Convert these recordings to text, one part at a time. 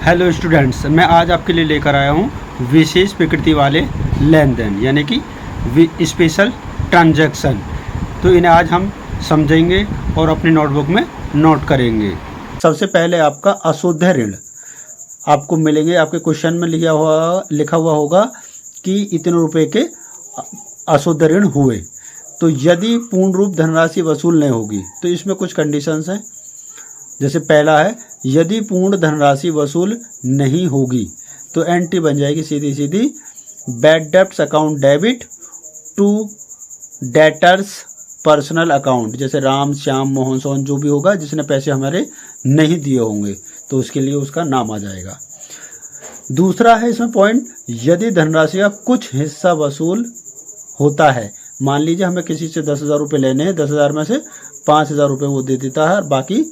Hello students, मैं आज आपके लिए लेकर आया हूँ विशेष प्रकृति वाले लेन देन यानी कि स्पेशल ट्रांजैक्शन। तो इन्हें आज हम समझेंगे और अपनी नोटबुक में नोट करेंगे। सबसे पहले आपका अशुद्ध ऋण आपको मिलेंगे। आपके क्वेश्चन में लिखा हुआ होगा कि इतने रुपए के अशुद्ध ऋण हुए। तो यदि पूर्ण रूप धनराशि वसूल नहीं होगी तो इसमें कुछ कंडीशंस हैं। जैसे पहला है, यदि पूर्ण धनराशि वसूल नहीं होगी तो एंट्री बन जाएगी सीधी सीधी bad debts account debit to debtors personal account. जैसे राम, श्याम, मोहन, सोहन जो भी होगा जिसने पैसे हमारे नहीं दिए होंगे तो उसके लिए उसका नाम आ जाएगा। दूसरा है इसमें पॉइंट, यदि धनराशि का कुछ हिस्सा वसूल होता है। मान लीजिए हमें किसी से 10,000 रुपये लेने हैं, 10,000 में से 5,000 रुपये वो दे देता है और बाकी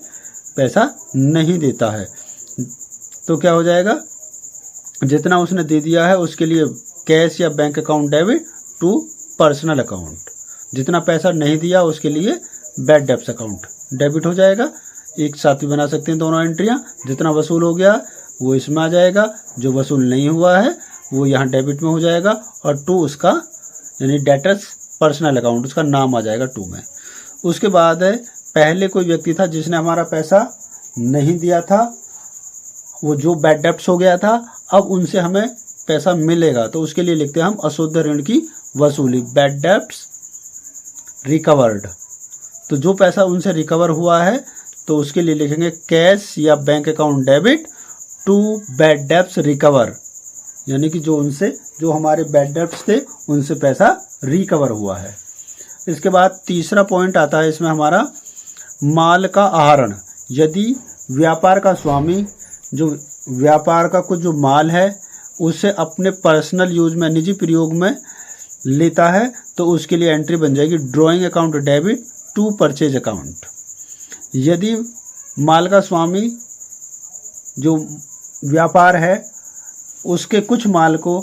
पैसा नहीं देता है, तो क्या हो जाएगा, जितना उसने दे दिया है उसके लिए कैश या bank account debit to personal account. जितना पैसा नहीं दिया उसके लिए बैड डेब्ट्स अकाउंट डेबिट हो जाएगा। एक साथ भी बना सकते हैं दोनों एंट्रियां। जितना वसूल हो गया वो इसमें आ जाएगा, जो वसूल नहीं हुआ है वो यहाँ डेबिट में हो जाएगा और टू उसका यानी डेटर्स पर्सनल अकाउंट उसका नाम आ जाएगा टू में। उसके बाद है, पहले कोई व्यक्ति था जिसने हमारा पैसा नहीं दिया था, वो जो बैड डेब्ट्स हो गया था, अब उनसे हमें पैसा मिलेगा तो उसके लिए लिखते हैं हम अशुद्ध ऋण की वसूली, बैड डेब्ट्स रिकवर्ड। तो जो पैसा उनसे रिकवर हुआ है तो उसके लिए लिखेंगे कैश या bank account debit to bad debts recover, यानी कि जो हमारे बैड डेब्ट्स थे उनसे पैसा रिकवर हुआ है। इसके बाद तीसरा पॉइंट आता है इसमें हमारा माल का आहरण। यदि व्यापार का स्वामी जो व्यापार का कुछ जो माल है उसे अपने पर्सनल यूज में निजी प्रयोग में लेता है तो उसके लिए एंट्री बन जाएगी drawing account debit to purchase account. यदि माल का स्वामी जो व्यापार है उसके कुछ माल को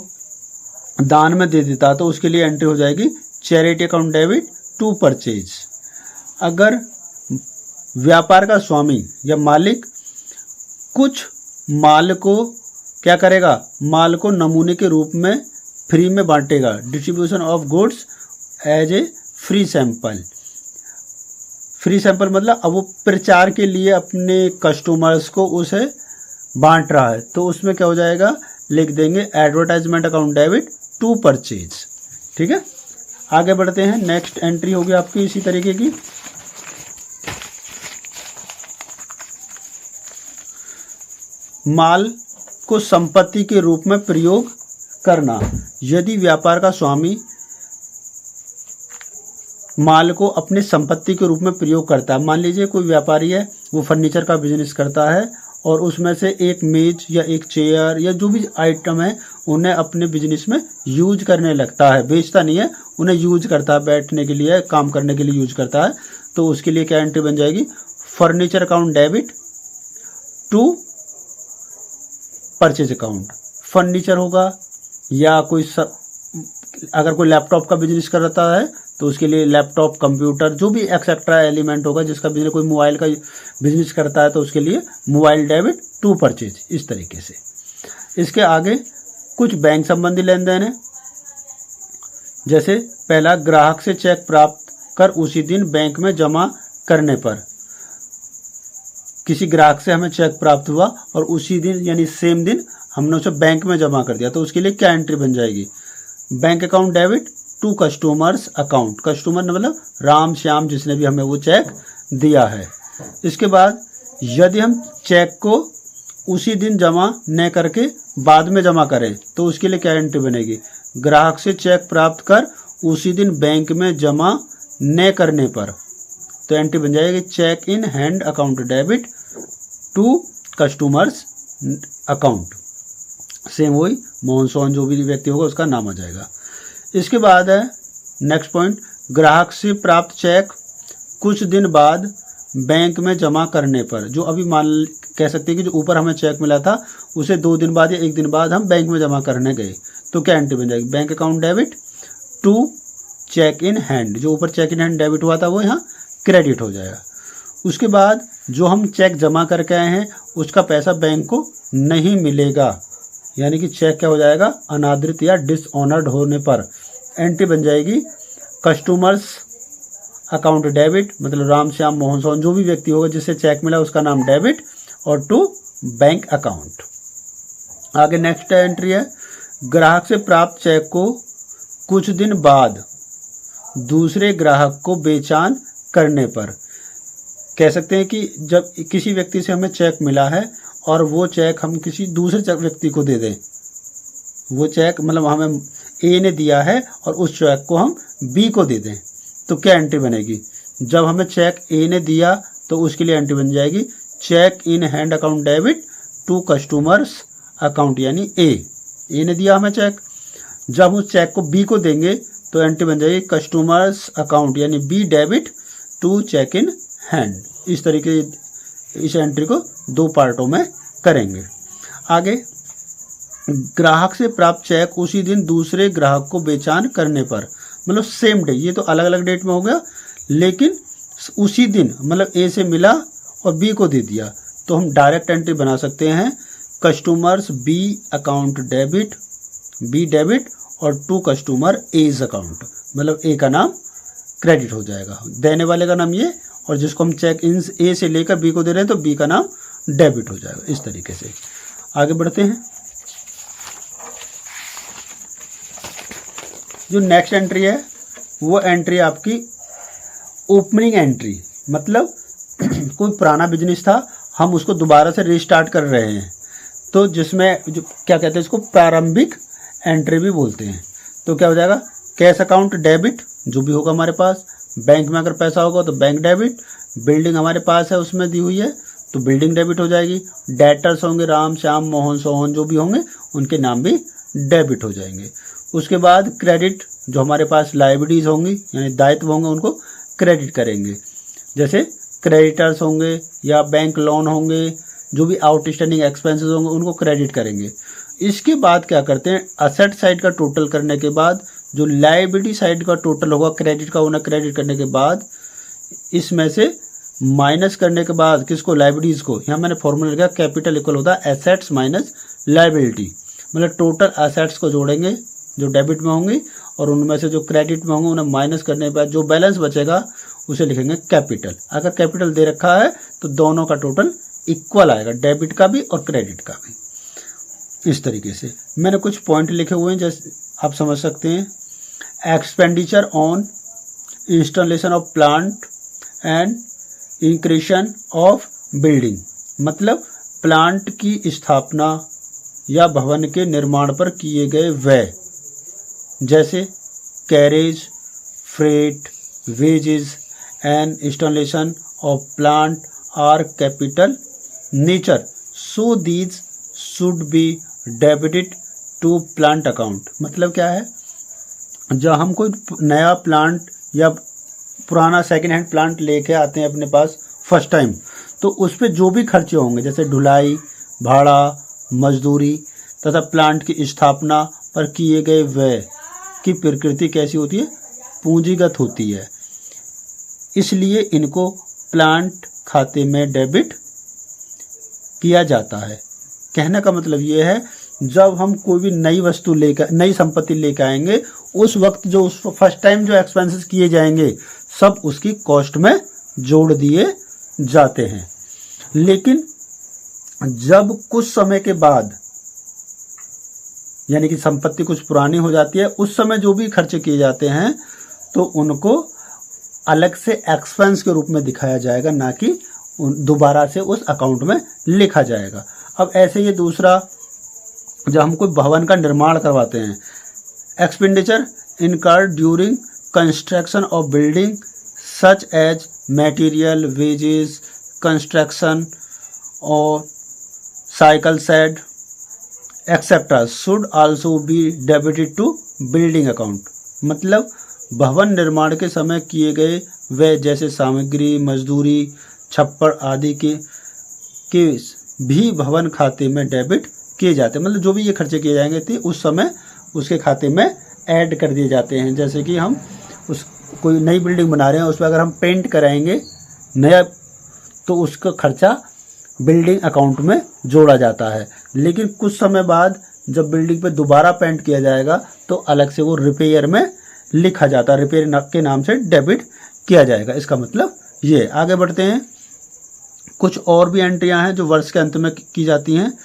दान में दे देता तो उसके लिए एंट्री हो जाएगी charity account debit to purchase. अगर व्यापार का स्वामी या मालिक कुछ माल को क्या करेगा, माल को नमूने के रूप में फ्री में बांटेगा, distribution of goods as a free sample. Free sample मतलब अब वो प्रचार के लिए अपने कस्टमर्स को उसे बांट रहा है तो उसमें क्या हो जाएगा, लिख देंगे advertisement account debit to purchase. ठीक है, आगे बढ़ते हैं। नेक्स्ट एंट्री होगी आपकी इसी तरीके की, माल को संपत्ति के रूप में प्रयोग करना। यदि व्यापार का स्वामी माल को अपने संपत्ति के रूप में प्रयोग करता है, मान लीजिए कोई व्यापारी है वो फर्नीचर का बिजनेस करता है और उसमें से एक मेज या एक चेयर या जो भी आइटम है उन्हें अपने बिजनेस में यूज करने लगता है, बेचता नहीं है, उन्हें यूज करता है, बैठने के लिए, काम करने के लिए यूज करता है, तो उसके लिए क्या एंट्री बन जाएगी, furniture account debit to purchase account. Furniture होगा या अगर कोई लैपटॉप का बिजनेस करता है तो उसके लिए लैपटॉप, कंप्यूटर, जो भी एक्सेट्रा एलिमेंट होगा, जिसका बिजनेस कोई मोबाइल का बिजनेस करता है तो उसके लिए मोबाइल डेबिट टू परचेज, इस तरीके से। इसके आगे कुछ बैंक संबंधी लेन देन है। जैसे पहला, ग्राहक से चेक प्राप्त कर उसी दिन बैंक में जमा करने पर। किसी ग्राहक से हमें चेक प्राप्त हुआ और उसी दिन यानी सेम दिन हमने उसे बैंक में जमा कर दिया तो उसके लिए क्या एंट्री बन जाएगी, bank account debit to customers account. Customer मतलब राम, श्याम, जिसने भी हमें वो चेक दिया है। इसके बाद यदि हम चेक को उसी दिन जमा न करके बाद में जमा करें तो उसके लिए क्या एंट्री बनेगी, ग्राहक से चेक प्राप्त कर उसी दिन बैंक में जमा न करने पर, तो एंट्री बन जाएगी cheque in hand account debit to customers account. Same वही मोहन, सोहन जो भी व्यक्ति होगा उसका नाम आ जाएगा। इसके बाद है नेक्स्ट पॉइंट, ग्राहक से प्राप्त चेक कुछ दिन बाद बैंक में जमा करने पर। जो अभी मान कह सकते हैं कि जो ऊपर हमें चेक मिला था उसे 2 दिन बाद या 1 दिन बाद हम बैंक में जमा करने गए तो क्या एंट्री बन जाएगी, bank account debit to cheque in hand. जो ऊपर चेक इन हैंड डेबिट हुआ था वो यहाँ क्रेडिट हो जाएगा। उसके बाद जो हम चेक जमा करके आए हैं उसका पैसा बैंक को नहीं मिलेगा, यानी कि चेक क्या हो जाएगा, अनादृत या डिसऑनर्ड होने पर एंट्री बन जाएगी कस्टमर्स अकाउंट डेबिट, मतलब राम श्याम मोहन सोहन जो भी व्यक्ति होगा जिससे चेक मिला उसका नाम डेबिट, और टू बैंक अकाउंट। आगे नेक्स्ट एंट्री है, ग्राहक से प्राप्त चेक को कुछ दिन बाद दूसरे ग्राहक को बेचान करने पर। कह सकते हैं कि जब किसी व्यक्ति से हमें चेक मिला है और वो चेक हम किसी दूसरे व्यक्ति को दे दें, वो चेक मतलब हमें ए ने दिया है और उस चेक को हम बी को दे दें, तो क्या एंट्री बनेगी। जब हमें चेक ए ने दिया तो उसके लिए एंट्री बन जाएगी cheque in hand account debit to customers account, यानी ए ने दिया हमें चेक। जब उस चेक को बी को देंगे तो एंट्री बन जाएगी कस्टमर्स अकाउंट, यानी B debit to cheque in hand. इस तरीके इस एंट्री को दो पार्टों में करेंगे। आगे, ग्राहक से प्राप्त चेक उसी दिन दूसरे ग्राहक को बेचान करने पर, मतलब सेम डे, ये तो अलग अलग डेट में हो गया, लेकिन उसी दिन मतलब ए से मिला और बी को दे दिया, तो हम डायरेक्ट एंट्री बना सकते हैं customers B account debit, B debit और टू कस्टमर एज अकाउंट, मतलब ए का नाम क्रेडिट हो जाएगा, देने वाले का नाम ये, और जिसको हम चेक इन ए से लेकर बी को दे रहे हैं तो बी का नाम डेबिट हो जाएगा। इस तरीके से आगे बढ़ते हैं। जो नेक्स्ट एंट्री है वो एंट्री आपकी ओपनिंग एंट्री, मतलब कोई पुराना बिजनेस था हम उसको दोबारा से रीस्टार्ट कर रहे हैं, तो जिसमें जो क्या कहते हैं इसको प्रारंभिक एंट्री भी बोलते हैं। तो क्या हो जाएगा, कैश अकाउंट डेबिट जो भी होगा हमारे पास, बैंक में अगर पैसा होगा तो बैंक डेबिट, बिल्डिंग हमारे पास है उसमें दी हुई है तो बिल्डिंग डेबिट हो जाएगी, डेटर्स होंगे राम श्याम मोहन सोहन जो भी होंगे उनके नाम भी डेबिट हो जाएंगे। उसके बाद क्रेडिट, जो हमारे पास लायबिलिटीज होंगी यानी दायित्व होंगे उनको क्रेडिट करेंगे, जैसे क्रेडिटर्स होंगे या बैंक लोन होंगे, जो भी आउटस्टैंडिंग एक्सपेंसेस होंगे उनको क्रेडिट करेंगे। इसके बाद क्या करते हैं, असेट साइड का टोटल करने के बाद जो लायबिलिटी साइड का टोटल होगा क्रेडिट का उन्हें क्रेडिट करने के बाद इसमें से माइनस करने के बाद किसको, लायबिलिटीज को, यहाँ मैंने फॉर्मूला लिखा कैपिटल इक्वल होता है एसेट्स माइनस लायबिलिटी, मतलब टोटल एसेट्स को जोड़ेंगे जो डेबिट में होंगी और उनमें से जो क्रेडिट में होंगे उन्हें माइनस करने के बाद जो बैलेंस बचेगा उसे लिखेंगे कैपिटल। अगर कैपिटल दे रखा है तो दोनों का टोटल इक्वल आएगा, डेबिट का भी और क्रेडिट का भी। इस तरीके से मैंने कुछ पॉइंट लिखे हुए हैं जैसे आप समझ सकते हैं, expenditure on installation of plant and erection of building, मतलब प्लांट की स्थापना या भवन के निर्माण पर किए गए व्यय, जैसे carriage, freight, wages and installation of plant are capital nature, so these should be debited to plant account. मतलब क्या है, जब हम कोई नया प्लांट या पुराना सेकेंड हैंड प्लांट लेके आते हैं अपने पास फर्स्ट टाइम, तो उस पर जो भी खर्चे होंगे जैसे ढुलाई, भाड़ा, मजदूरी तथा प्लांट की स्थापना पर किए गए व्यय की प्रकृति कैसी होती है, पूंजीगत होती है, इसलिए इनको प्लांट खाते में डेबिट किया जाता है। कहने का मतलब ये है, जब हम कोई भी नई वस्तु लेकर, नई संपत्ति लेकर आएंगे उस वक्त जो उस फर्स्ट टाइम जो एक्सपेंसेस किए जाएंगे सब उसकी कॉस्ट में जोड़ दिए जाते हैं। लेकिन जब कुछ समय के बाद यानी कि संपत्ति कुछ पुरानी हो जाती है, उस समय जो भी खर्चे किए जाते हैं तो उनको अलग से एक्सपेंस के रूप में दिखाया जाएगा, ना कि दोबारा से उस अकाउंट में लिखा जाएगा। अब ऐसे ये दूसरा, जब हम कोई भवन का निर्माण करवाते हैं, expenditure incurred during construction of building such as material, wages, construction और cycle shed etcetera should also be debited to building account. मतलब भवन निर्माण के समय किए गए वे जैसे सामग्री, मजदूरी, छप्पर आदि के भी भवन खाते में डेबिट किए जाते हैं। मतलब जो भी ये खर्चे किए जाएंगे थे उस समय उसके खाते में ऐड कर दिए जाते हैं। जैसे कि हम उस कोई नई बिल्डिंग बना रहे हैं, उस पर अगर हम पेंट कराएंगे, नया तो उसका खर्चा बिल्डिंग अकाउंट में जोड़ा जाता है। लेकिन कुछ समय बाद जब बिल्डिंग पे दोबारा पेंट किया जाएगा तो अलग से वो रिपेयर में लिखा जाता है, रिपेयर के नाम से डेबिट किया जाएगा। इसका मतलब ये। आगे बढ़ते हैं। कुछ और भी एंट्रियां हैं जो वर्ष के अंत में की जाती हैं।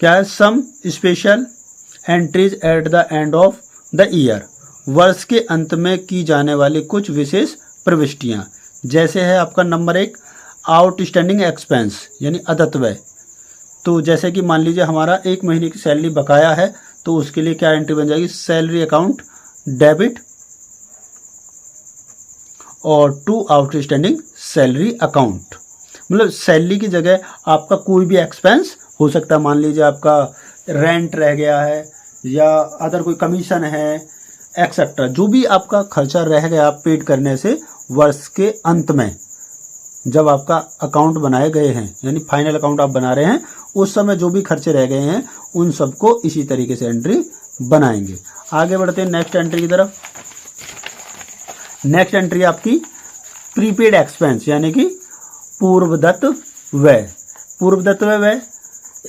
क्या है? Some special entries at the end of the year. वर्ष के अंत में की जाने वाली कुछ विशेष प्रविष्टियां, जैसे है आपका नंबर 1 आउटस्टैंडिंग एक्सपेंस यानी अदत्त व्यय। तो जैसे कि मान लीजिए हमारा 1 महीने की सैलरी बकाया है, तो उसके लिए क्या एंट्री बन जाएगी? सैलरी अकाउंट डेबिट और टू आउटस्टैंडिंग सैलरी अकाउंट। मतलब सैलरी की जगह आपका कोई भी एक्सपेंस हो सकता है। मान लीजिए आपका रेंट रह गया है या अदर कोई कमीशन है एक्सेट्रा, जो भी आपका खर्चा रह गया पेड करने से वर्ष के अंत में जब आपका अकाउंट बनाए गए हैं, यानी फाइनल अकाउंट आप बना रहे हैं, उस समय जो भी खर्चे रह गए हैं उन सबको इसी तरीके से एंट्री बनाएंगे। आगे बढ़ते हैं नेक्स्ट एंट्री की तरफ। नेक्स्ट एंट्री आपकी प्रीपेड एक्सपेंस यानी कि पूर्वदत्त व्यय। पूर्वदत्त व्यय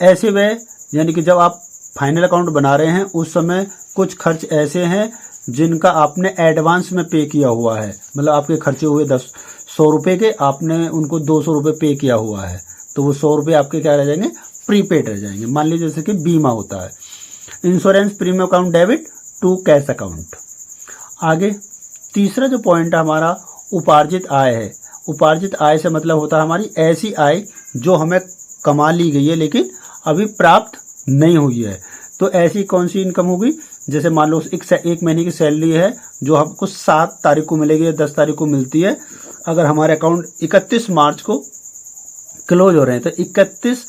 ऐसे व्यय यानी कि जब आप फाइनल अकाउंट बना रहे हैं उस समय कुछ खर्च ऐसे हैं जिनका आपने एडवांस में पे किया हुआ है। मतलब आपके खर्चे हुए 100 रुपये के, आपने उनको 200 रुपये पे किया हुआ है, तो वो 100 रुपये आपके क्या रह जाएंगे? प्रीपेड रह जाएंगे। मान लीजिए जैसे कि बीमा होता है। Insurance premium account debit to cash account. आगे तीसरा जो पॉइंट है हमारा उपार्जित आय है। उपार्जित आय से मतलब होता है हमारी ऐसी आय जो हमें कमा ली गई है लेकिन अभी प्राप्त नहीं हुई है। तो ऐसी कौन सी इनकम होगी? जैसे मान लो एक महीने की सैलरी है जो हमको 7 तारीख को मिलेगी या 10 तारीख को मिलती है। अगर हमारे अकाउंट 31 मार्च को क्लोज हो रहे हैं तो 31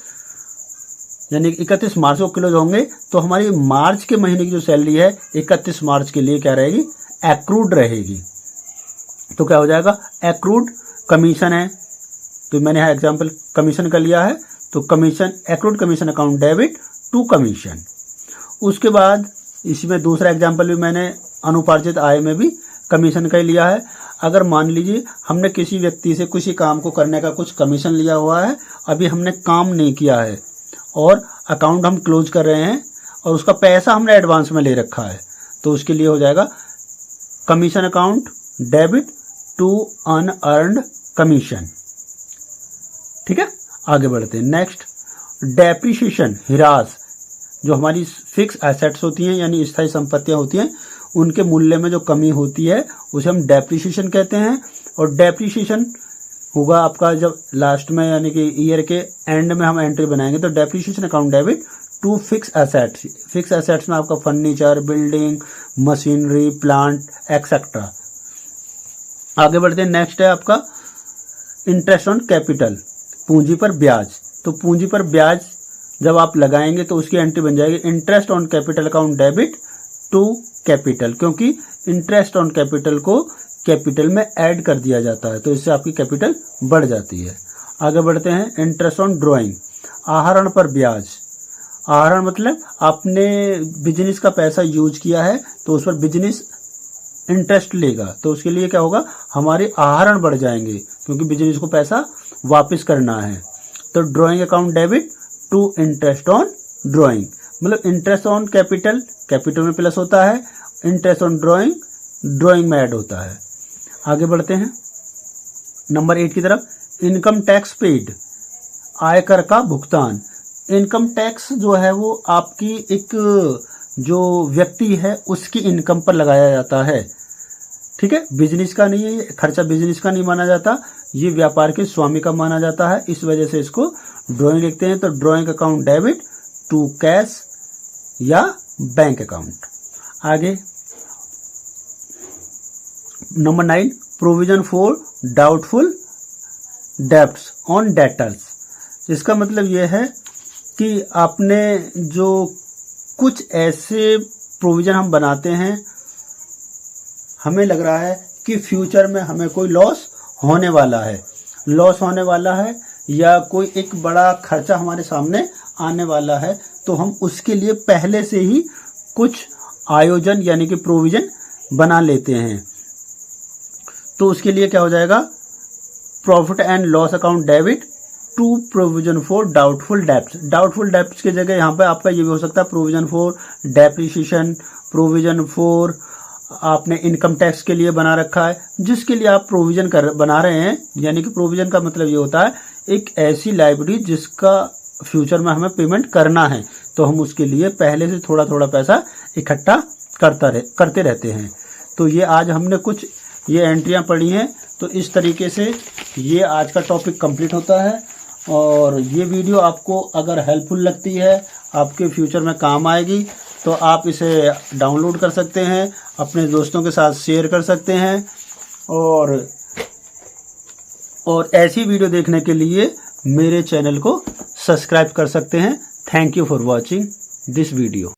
मार्च को क्लोज होंगे, तो हमारी मार्च के महीने की जो सैलरी है 31 मार्च के लिए क्या रहेगी? एक्रूड रहेगी। तो क्या हो जाएगा? एक्रूड कमीशन है, तो मैंने यहाँ एग्जाम्पल कमीशन का लिया है, तो commission accrued commission account debit to commission. उसके बाद इसमें दूसरा एग्जाम्पल भी मैंने अनुपार्जित आय में भी कमीशन का ही लिया है। अगर मान लीजिए हमने किसी व्यक्ति से किसी काम को करने का कुछ कमीशन लिया हुआ है, अभी हमने काम नहीं किया है और अकाउंट हम क्लोज कर रहे हैं और उसका पैसा हमने एडवांस में ले रखा है, तो उसके लिए हो जाएगा commission account debit to unearned commission. ठीक है, आगे बढ़ते हैं। नेक्स्ट डेप्रिसिएशन, ह्रास। जो हमारी फिक्स एसेट्स होती हैं यानी स्थायी संपत्तियां होती हैं, उनके मूल्य में जो कमी होती है उसे हम डेप्रिसिएशन कहते हैं। और डेप्रिसिएशन होगा आपका जब लास्ट में यानी कि ईयर के एंड में हम एंट्री बनाएंगे, तो depreciation account debit to fix assets. Fix assets में आपका furniture, building, machinery, plant etcetera. आगे बढ़ते हैं। नेक्स्ट है आपका इंटरेस्ट ऑन कैपिटल, पूंजी पर ब्याज। तो पूंजी पर ब्याज जब आप लगाएंगे तो उसकी एंट्री बन जाएगी interest on capital account debit to capital, क्योंकि इंटरेस्ट ऑन कैपिटल को कैपिटल में ऐड कर दिया जाता है, तो इससे आपकी कैपिटल बढ़ जाती है। आगे बढ़ते हैं। इंटरेस्ट ऑन ड्रॉइंग, आहरण पर ब्याज। आहरण मतलब आपने बिजनेस का पैसा यूज किया है तो उस पर बिजनेस इंटरेस्ट लेगा, तो उसके लिए क्या होगा? हमारे आहरण बढ़ जाएंगे क्योंकि बिजनेस को पैसा वापस करना है। तो drawing account debit to interest on drawing, मतलब इंटरेस्ट ऑन कैपिटल, कैपिटल में प्लस होता है, इंटरेस्ट ऑन ड्राइंग, ड्राइंग में ऐड होता है। आगे बढ़ते हैं नंबर 8 की तरफ। इनकम टैक्स पेड, आयकर का भुगतान। इनकम टैक्स जो है वो आपकी एक जो व्यक्ति है उसकी इनकम पर लगाया जाता है। ठीक है, बिजनेस का नहीं है ये खर्चा, बिजनेस का नहीं माना जाता, ये व्यापार के स्वामी का माना जाता है, इस वजह से इसको ड्राइंग लिखते हैं। तो drawing account debit to cash या बैंक अकाउंट। आगे number 9 provision for doubtful debts on debtors. इसका मतलब यह है कि आपने जो कुछ ऐसे प्रोविजन हम बनाते हैं, हमें लग रहा है कि फ्यूचर में हमें कोई लॉस होने वाला है या कोई एक बड़ा खर्चा हमारे सामने आने वाला है, तो हम उसके लिए पहले से ही कुछ आयोजन यानी कि प्रोविजन बना लेते हैं। तो उसके लिए क्या हो जाएगा? Profit and loss account debit to provision for doubtful debts. Doubtful debts की जगह यहाँ पे आपका ये भी हो सकता है provision for depreciation, provision for आपने इनकम टैक्स के लिए बना रखा है, जिसके लिए आप प्रोविजन बना रहे हैं। यानी कि प्रोविजन का मतलब ये होता है एक ऐसी लायबिलिटी जिसका फ्यूचर में हमें पेमेंट करना है, तो हम उसके लिए पहले से थोड़ा थोड़ा पैसा इकट्ठा करते रहते हैं। तो ये आज हमने कुछ ये एंट्रियां पढ़ी हैं। तो इस तरीके से ये आज का टॉपिक कंप्लीट होता है। और ये वीडियो आपको अगर हेल्पफुल लगती है, आपके फ्यूचर में काम आएगी, तो आप इसे डाउनलोड कर सकते हैं, अपने दोस्तों के साथ शेयर कर सकते हैं। और ऐसी वीडियो देखने के लिए मेरे चैनल को सब्सक्राइब कर सकते हैं। Thank you for watching this video.